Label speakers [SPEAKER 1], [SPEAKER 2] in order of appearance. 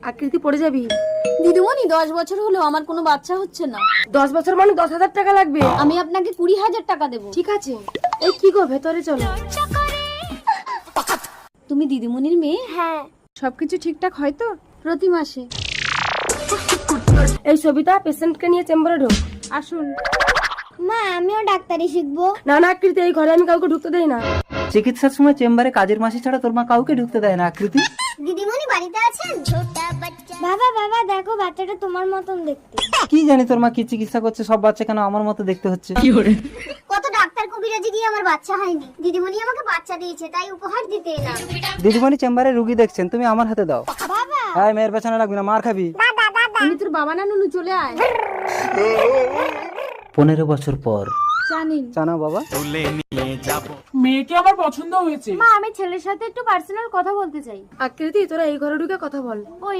[SPEAKER 1] আকৃতি পড়ে যাবি।
[SPEAKER 2] দিদিমণি 10 বছর হলো আমার কোনো বাচ্চা হচ্ছে না।
[SPEAKER 1] 10 বছর মানে 10,000 টাকা লাগবে।
[SPEAKER 2] আমি আপনাকে 20,000 টাকা দেবো।
[SPEAKER 1] ঠিক আছে। এই কি গো, ভেতরে চলো।
[SPEAKER 2] তুমি দিদিমণির মেয়ে?
[SPEAKER 1] হ্যাঁ। সবকিছু ঠিকঠাক হয় তো?
[SPEAKER 2] প্রতি মাসে।
[SPEAKER 1] এই সবিতা, পেশেন্টকে নিয়ে চেম্বারে ঢোক। আসুন।
[SPEAKER 2] মা আমিও ডাক্তারি শিখবো।
[SPEAKER 1] না না আকৃতি, এই ঘরে আমি কাউকে ঢুকতে দেই না।
[SPEAKER 3] চিকিৎসার সময় চেম্বারে কাজের মাসি ছাড়া তোর মা কাউকে ঢুকতে দেয় না আকৃতি।
[SPEAKER 2] দিদিমণি বাড়িতে আছেন? বাবা বাবা দেখো বাচ্চাটা তোমার মতন দেখতে।
[SPEAKER 3] কি জানি তোর মা কি চিকিৎসা করছে, সব বাচ্চা কেন আমার মতো দেখতে হচ্ছে।
[SPEAKER 2] কত ডাক্তার কবিরাজি গিয়ে আমার বাচ্চা হয়নি। দিদিমণি আমাকে বাচ্চা দিয়েছে, তাই উপহার দিতে এলাম।
[SPEAKER 3] দিদিমণি চেম্বারে রুগী দেখছেন, তুমি আমার হাতে দাও।
[SPEAKER 2] বাবা
[SPEAKER 3] হ্যাঁ, মেয়ের পেছনে রাখবি না, মার খাবি।
[SPEAKER 1] আমি তোর বাবা না নুনু, চলে আয়।
[SPEAKER 3] 15 বছর পর।
[SPEAKER 1] জানিন।
[SPEAKER 3] জানা বাবা।
[SPEAKER 4] মেয়েকে আমার পছন্দ হয়েছে।
[SPEAKER 2] মা আমি ছেলের সাথে একটু পার্সোনাল কথা বলতে চাই।
[SPEAKER 1] আকৃতি, তোরা এই ঘরে ঢুকে কথা বল।